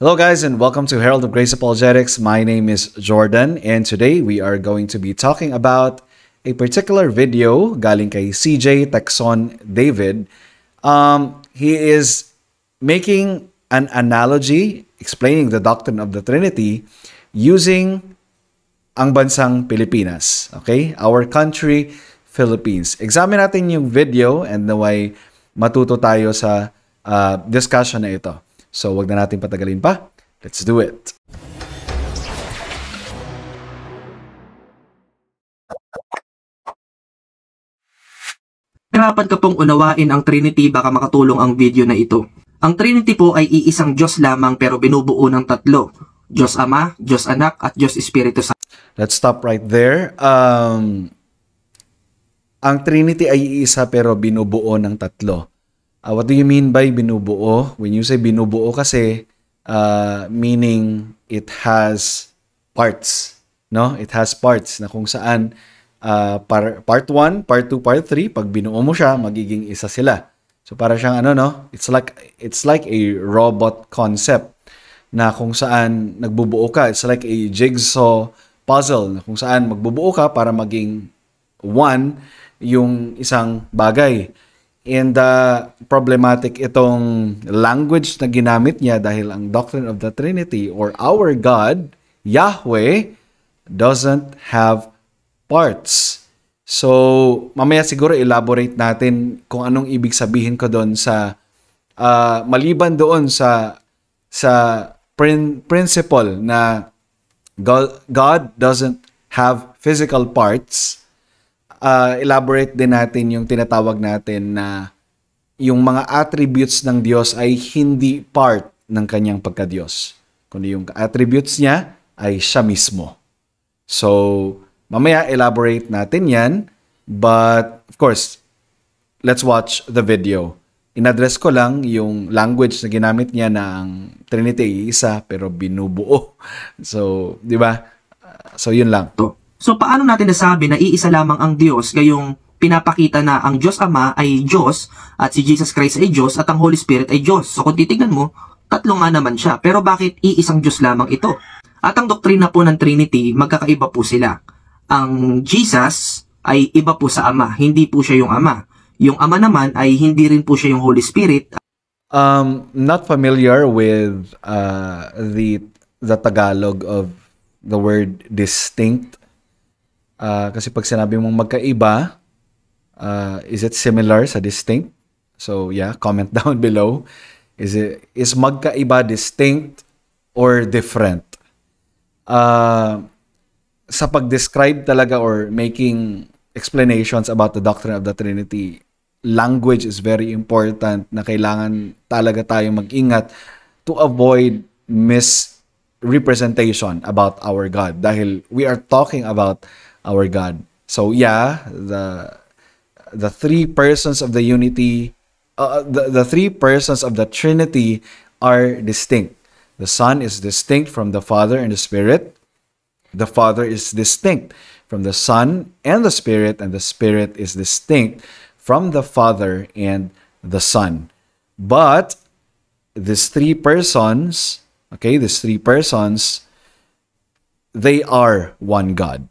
Hello guys and welcome to Herald of Grace Apologetics. My name is Jordan and today we are going to be talking about a particular video galing kay CJ Texon David. He is making an analogy explaining the doctrine of the Trinity using ang bansang Pilipinas. Okay? Our country, Philippines. Examine natin yung video and naway matuto tayo sa discussion na ito. So, wag na natin patagalin pa. Let's do it. Hirapan ka pong unawain ang Trinity, baka makatulong ang video na ito. Ang Trinity po ay iisang Diyos lamang pero binubuo ng tatlo. Diyos Ama, Diyos Anak, at Diyos Espiritu Santo. Let's stop right there. Ang Trinity ay iisa pero binubuo ng tatlo. What do you mean by binubuo? When you say binubuo kasi, meaning it has parts. No? It has parts na kung saan part 1, part 2, part 3, pag binuo mo siya, magiging isa sila. So para siyang it's like a robot concept na kung saan nagbubuo ka. It's like a jigsaw puzzle na kung saan magbubuo ka para maging one yung isang bagay. And problematic itong language na ginamit niya dahil ang doctrine of the Trinity or our God, Yahweh, doesn't have parts. So, mamaya siguro elaborate natin kung anong ibig sabihin ko doon sa maliban doon sa principle na God doesn't have physical parts. Elaborate din natin yung tinatawag natin na yung mga attributes ng Diyos ay hindi part ng kanyang pagka-Diyos. Kundi yung attributes niya ay siya mismo. So, mamaya elaborate natin yan. But, of course, let's watch the video. In-address ko lang yung language na ginamit niya na ang Trinity ay isa pero binubuo. So, di ba? So, yun lang. So paano natin nasabi na iisa lamang ang Diyos gayong pinapakita na ang Diyos Ama ay Diyos at si Jesus Christ ay Diyos at ang Holy Spirit ay Diyos? So kung titignan mo, tatlo nga naman siya. Pero bakit iisang Diyos lamang ito? At ang doktrina po ng Trinity, magkakaiba po sila. Ang Jesus ay iba po sa Ama, hindi po siya yung Ama. Yung Ama naman ay hindi rin po siya yung Holy Spirit. Not familiar with the Tagalog of the word distinct. Kasi pag sinabi mong magkaiba, is it similar sa distinct? So yeah, comment down below. Is magkaiba distinct or different? Sa pag-describe talaga or making explanations about the doctrine of the Trinity, language is very important na kailangan talaga tayong mag-ingat to avoid misrepresentation about our God. Dahil we are talking about our God. So yeah, the three persons of the unity, the three persons of the Trinity are distinct. The Son is distinct from the Father and the Spirit. The Father is distinct from the Son and the Spirit is distinct from the Father and the Son. But these three persons, they are one God.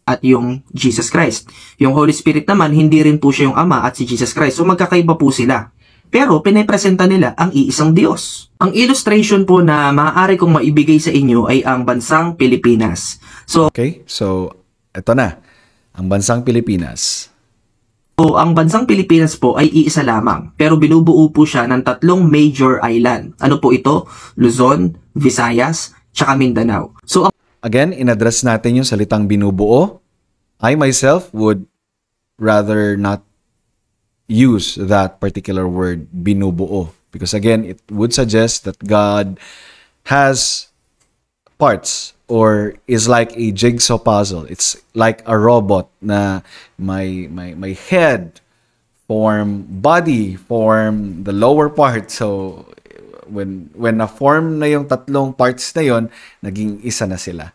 At yung Jesus Christ. Yung Holy Spirit naman, hindi rin po siya yung Ama at si Jesus Christ. So magkakaiba po sila. Pero pinapresenta nila ang iisang Diyos. Ang illustration po na maaari kong maibigay sa inyo ay ang bansang Pilipinas. So ito na. Ang bansang Pilipinas. So, ang bansang Pilipinas po ay iisa lamang. Pero binubuo po siya ng tatlong major island. Ano po ito? Luzon, Visayas, tsaka Mindanao. So, again, in-address natin yung salitang binubuo. I myself would rather not use that particular word, binubuo. Because again, it would suggest that God has parts or is like a jigsaw puzzle. It's like a robot na may head, form body, form the lower part. So, when na-form na yung tatlong parts na yon, naging isa na sila.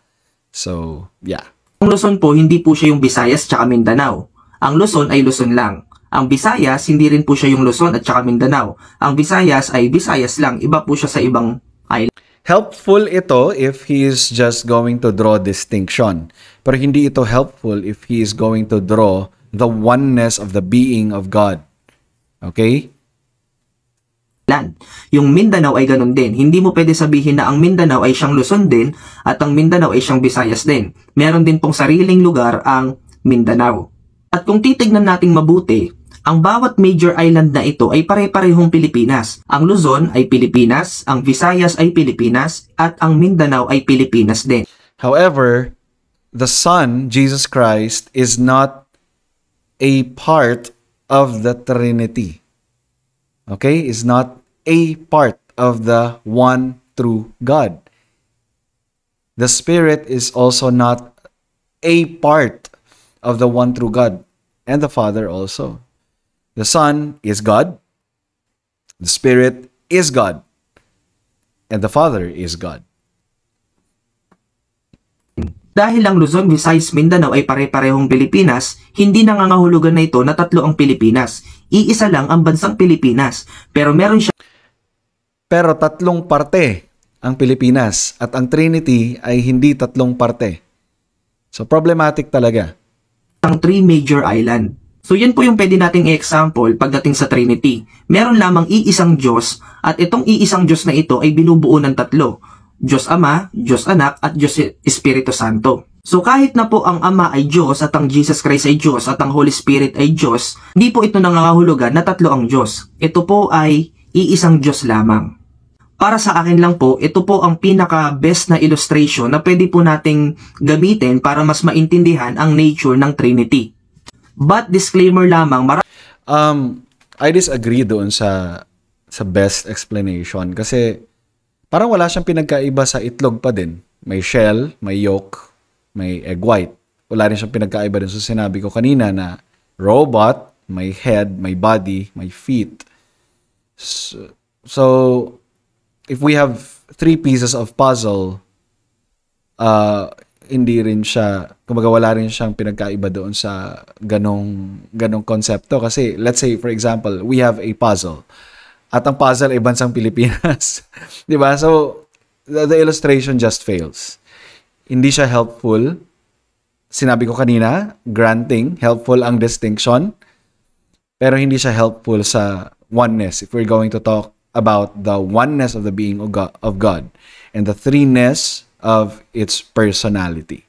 So, yeah. Ang Luzon po, hindi po siya yung Visayas tsaka Mindanao. Ang Luzon ay Luzon lang. Ang Visayas, hindi rin po siya yung Luzon at saka Mindanao. Ang Visayas ay Visayas lang, iba po siya sa ibang island. Helpful ito if he is just going to draw distinction. Pero hindi ito helpful if he is going to draw the oneness of the being of God. Okay? Yung Mindanao ay ganun din. Hindi mo pwede sabihin na ang Mindanao ay siyang Luzon din at ang Mindanao ay siyang Visayas din. Meron din pong sariling lugar ang Mindanao. At kung titignan nating mabuti, ang bawat major island na ito ay pare-parehong Pilipinas. Ang Luzon ay Pilipinas, ang Visayas ay Pilipinas, at ang Mindanao ay Pilipinas din. However, the Son, Jesus Christ, is not a part of the Trinity. Okay? Is not a part of the one true God. The Spirit is also not a part of the one true God, and the Father also. The Son is God, the Spirit is God, and the Father is God. Dahil ang Luzon, Visayas, Mindanao ay pare-parehong Pilipinas, hindi nangangahulugan na ito na tatlo ang Pilipinas. Iisa lang ang bansang Pilipinas, pero meron siya Pero tatlong parte ang Pilipinas at ang Trinity ay hindi tatlong parte. So problematic talaga. ang three major island. So yan po yung pwede nating i-example pagdating sa Trinity. Meron lamang iisang Diyos at itong iisang Diyos na ito ay binubuo ng tatlo. Diyos Ama, Diyos Anak at Diyos Espiritu Santo. So kahit na po ang Ama ay Diyos at ang Jesus Christ ay Diyos at ang Holy Spirit ay Diyos, hindi po ito nangangahulugan na tatlo ang Diyos. Ito po ay iisang Diyos lamang. Para sa akin lang po, ito po ang pinaka-best na illustration na pwede po nating gamitin para mas maintindihan ang nature ng Trinity. But disclaimer lamang, I disagree doon sa best explanation kasi parang wala siyang pinagkaiba sa itlog pa din. May shell, may yolk, may egg white. Wala rin siyang pinagkaiba din sa sinabi ko kanina na robot, may head, may body, may feet. So if we have three pieces of puzzle, hindi rin siya, kumbaga wala rin siyang pinagkaiba doon sa ganong konsepto. Kasi let's say for example, we have a puzzle. At ang puzzle ay bansang Pilipinas. 'Di ba? So the illustration just fails. Hindi siya helpful. Sinabi ko kanina, granting, helpful ang distinction. Pero hindi siya helpful sa oneness. If we're going to talk about the oneness of the being of God and the threeness of its personality.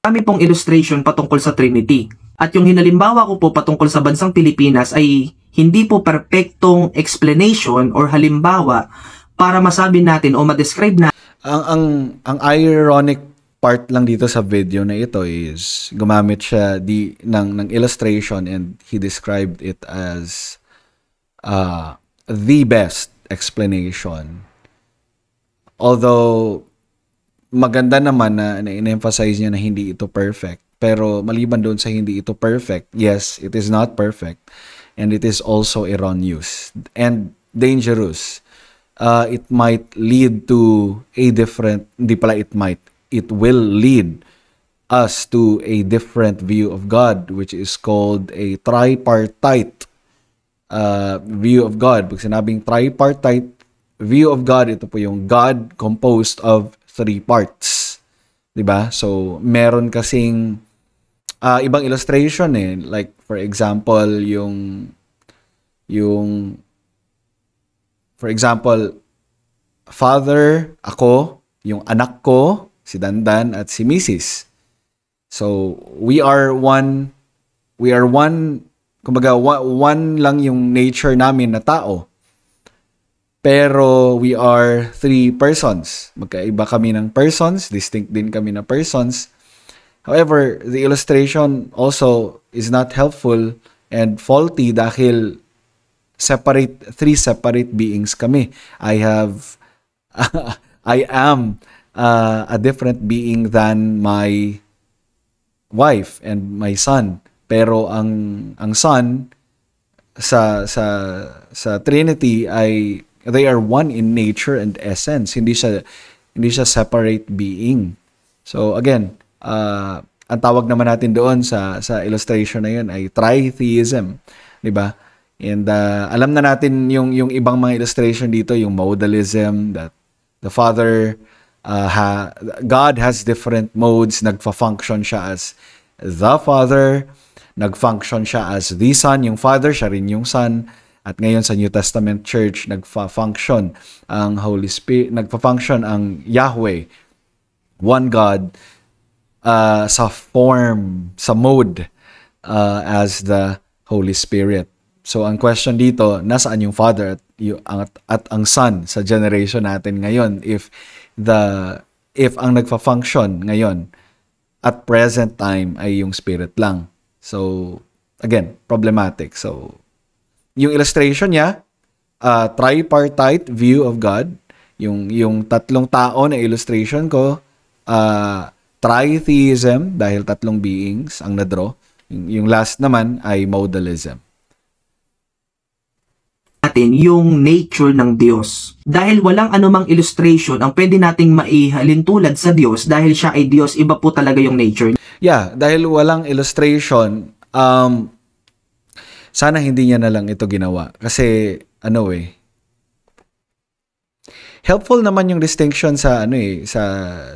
Kami pong illustration patungkol sa Trinity. At yung hinalimbawa ko po patungkol sa bansang Pilipinas ay hindi po perfectong explanation or halimbawa para masabi natin o ma-describe na ang ironic part lang dito sa video na ito is gumamit siya ng illustration and he described it as the best explanation. Although maganda naman na in-emphasize niya na hindi ito perfect. Pero maliban doon sa hindi ito perfect, yes, it is not perfect. And it is also erroneous and dangerous. It might lead to a different, it will lead us to a different view of God, which is called a tripartite view of God. Pag sinabing tripartite view of God, ito po yung God composed of three parts. Diba? So, meron kasing ibang illustration like for example, for example, father, ako, yung anak ko, si Dandan at si Mrs. So, we are one, kumbaga, one lang yung nature namin na tao. Pero we are three persons. Magkaiba kami ng persons, distinct din kami na persons. However, the illustration also is not helpful and faulty dahil three separate beings kami. I am a different being than my wife and my son. Pero ang son sa Trinity ay they are one in nature and essence. Hindi siya separate being. So again, ang tawag naman natin doon sa illustration na yun ay tritheism, 'di ba? And alam na natin yung ibang mga illustration dito, yung modalism, that the Father, God has different modes, nagfa-function siya as the Father, nag-function siya as the Son, yung Father, siya rin yung Son. At ngayon sa New Testament Church, nagfa-function ang Holy Spirit, nagfa-function ang Yahweh, one God, sa form, sa mode, as the Holy Spirit. So, ang question dito, nasaan yung Father at ang Son sa generation natin ngayon? If ang nagfa-function ngayon at present time ay yung Spirit lang. So, again, problematic. So, yung illustration niya, tripartite view of God. Yung tatlong tao na illustration ko, tritheism, dahil tatlong beings ang na-draw. Yung last naman ay modalism. Natin yung nature ng Diyos. Dahil walang anumang illustration ang pwede nating maihalin tulad sa Diyos dahil siya ay Diyos, iba po talaga yung nature. Yeah, dahil walang illustration, sana hindi niya na lang ito ginawa. Kasi, helpful naman yung distinction sa,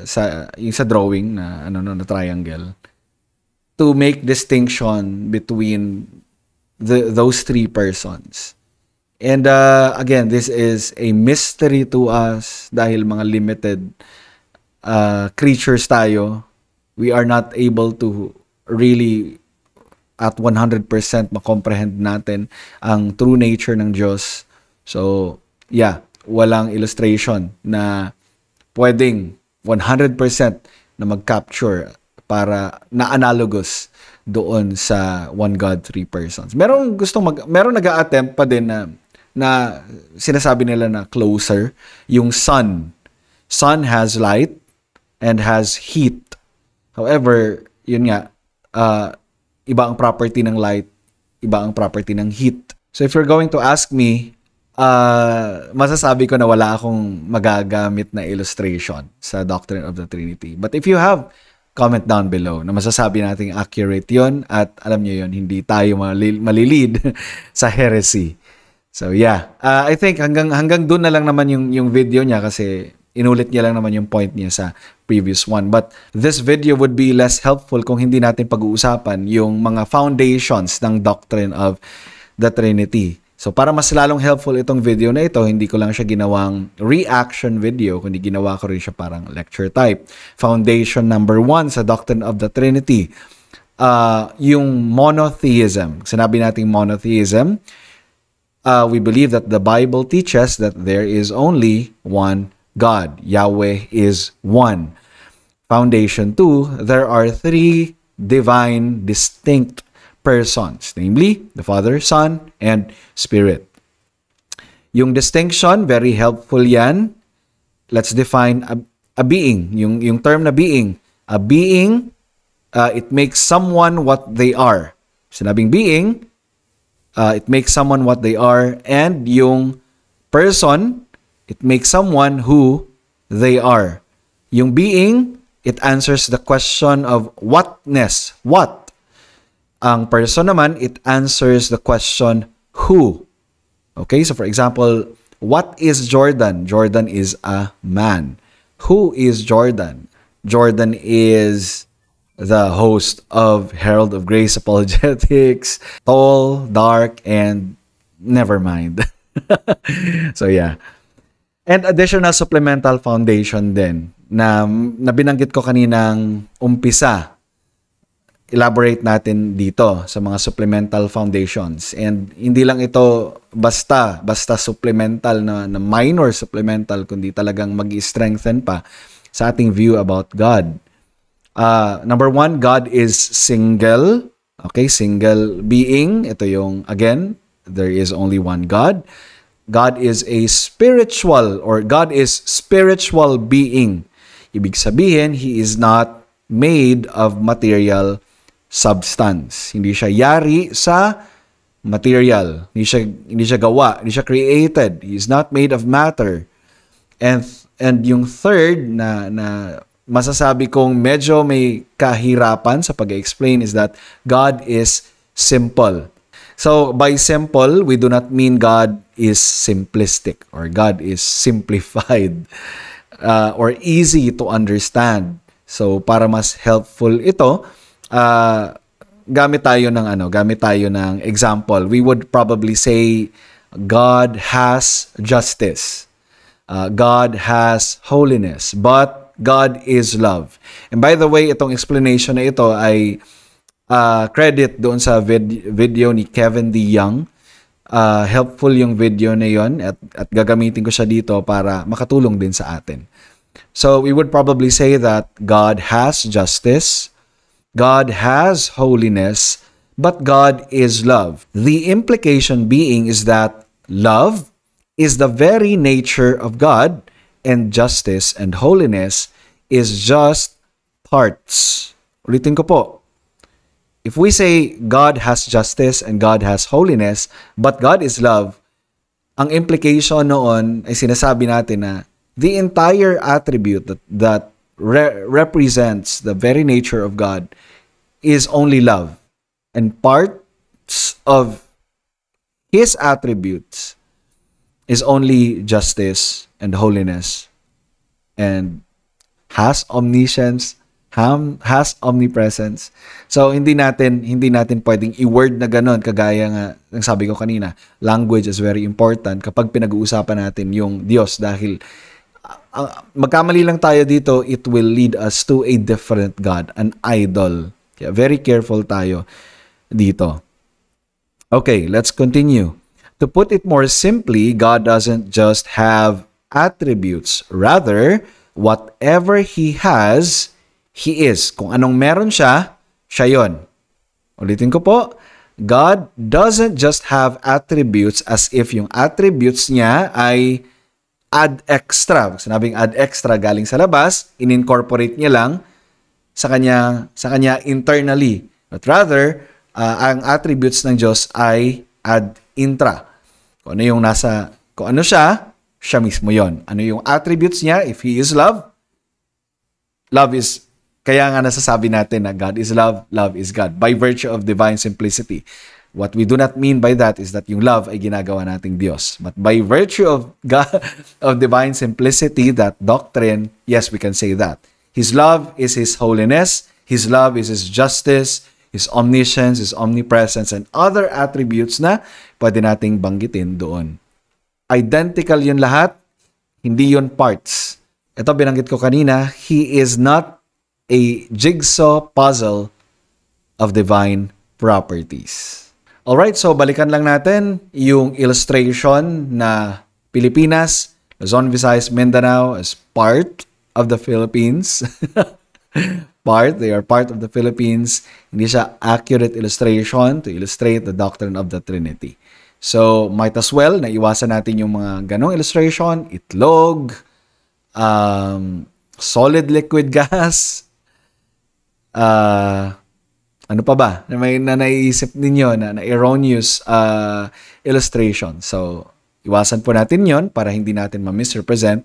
sa drawing na, na triangle. To make distinction between those three persons. And again, this is a mystery to us dahil mga limited creatures tayo. We are not able to really at 100% makomprehend natin ang true nature ng Diyos. So, yeah, walang illustration na pwedeng 100% na mag-capture para na analogous doon sa one God, three persons. Meron nag-a-attempt pa din na sinasabi nila na closer, yung sun. Sun has light and has heat. However, yun nga, iba ang property ng light, iba ang property ng heat. So if you're going to ask me, masasabi ko na wala akong magagamit na illustration sa Doctrine of the Trinity. But if you have, comment down below na masasabi nating accurate yon at alam nyo yon, hindi tayo malilid sa heresy. So yeah, I think hanggang doon na lang naman yung video niya kasi inulit niya lang naman yung point niya sa previous one. But this video would be less helpful kung hindi natin pag-uusapan yung mga foundations ng Doctrine of the Trinity. So para mas lalong helpful itong video na ito, hindi ko lang siya ginawang reaction video, kundi ginawa ko rin siya parang lecture type. Foundation number 1 sa Doctrine of the Trinity, yung monotheism. Sinabi nating monotheism, we believe that the Bible teaches that there is only one God. Yahweh is one. Foundation 2, there are three divine distinct persons, namely the Father, Son, and Spirit. Yung distinction, very helpful yan. Let's define a being. Yung term na being. A being, it makes someone what they are. Sinabing being, it makes someone what they are, and yung person, it makes someone who they are. Yung being, it answers the question of whatness, what. Ang person naman, it answers the question who. Okay, so for example, what is Jordan? Jordan is a man. Who is Jordan? Jordan is the host of Herald of Grace Apologetics, tall, dark, and never mind. So yeah. And additional supplemental foundation din na binanggit ko kaninang umpisa. Elaborate natin dito sa mga supplemental foundations. And hindi lang ito basta supplemental na minor supplemental, kundi talagang mag-strengthen pa sa ating view about God. Number 1, God is single. Okay, single being. Ito yung, again, there is only one God. God is a spiritual, or God is spiritual being. Ibig sabihin, He is not made of material substance. Hindi siya yari sa material. Hindi siya gawa. Hindi siya created. He is not made of matter. And yung third na masasabi kong medyo may kahirapan sa pag-explain is that God is simple. So, by simple, we do not mean God is simplistic or God is simplified or easy to understand. So, para mas helpful ito, gamit tayo ng example. We would probably say God has justice. God has holiness, but God is love. And by the way, itong explanation na ito ay credit doon sa video ni Kevin D. Young. Helpful yung video na yon at gagamitin ko siya dito para makatulong din sa atin. So we would probably say that God has justice, God has holiness, but God is love. The implication being is that love is the very nature of God, and justice and holiness is just parts. Ulitin ko po. If we say God has justice and God has holiness, but God is love, ang implication noon ay sinasabi natin na the entire attribute that represents the very nature of God is only love. And parts of His attributes is only justice and holiness and has omniscience, has omnipresence. So hindi natin pwedeng i-word na ganon kagaya nga ng sabi ko kanina. Language is very important kapag pinag-uusapan natin yung Diyos dahil magkamali lang tayo dito, it will lead us to a different God, an idol. Kaya very careful tayo dito. Okay, let's continue. To put it more simply, God doesn't just have attributes. Rather, whatever He has, He is. Kung anong meron siya, siya yun. Ulitin ko po, God doesn't just have attributes as if yung attributes niya ay add extra. Sinabing add extra galing sa labas, in-incorporate niya lang sa kanya internally. But rather, ang attributes ng Diyos ay ad intra. Kung ano siya mismo yon. Ano yung attributes niya? If He is love, love is, kaya nga nasasabi natin na God is love, love is God. By virtue of divine simplicity. What we do not mean by that is that yung love ay ginagawa nating Diyos. But by virtue of God, of divine simplicity, that doctrine, yes, we can say that. His love is His holiness. His love is His justice, His omniscience, His omnipresence, and other attributes na pwede nating banggitin doon. Identical yun lahat, hindi yun parts. Ito binanggit ko kanina, He is not a jigsaw puzzle of divine properties. Alright, so balikan lang natin yung illustration na Pilipinas, Luzon, Visayas, Mindanao as part of the Philippines. They are part of the Philippines. Hindi siya accurate illustration to illustrate the doctrine of the Trinity. So, might as well na iwasan natin yung mga ganong illustration, itlog, solid liquid gas, ano pa ba? Na may naiisip ninyo na erroneous illustration. So, iwasan po natin yon para hindi natin ma-misrepresent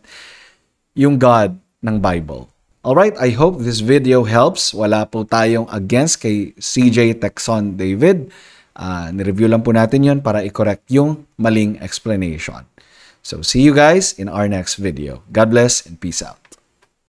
yung God ng Bible. Alright, I hope this video helps. Wala po tayong against kay CJ Texon David. Nireview lang po natin yon para i-correct yung maling explanation. So, see you guys in our next video. God bless and peace out.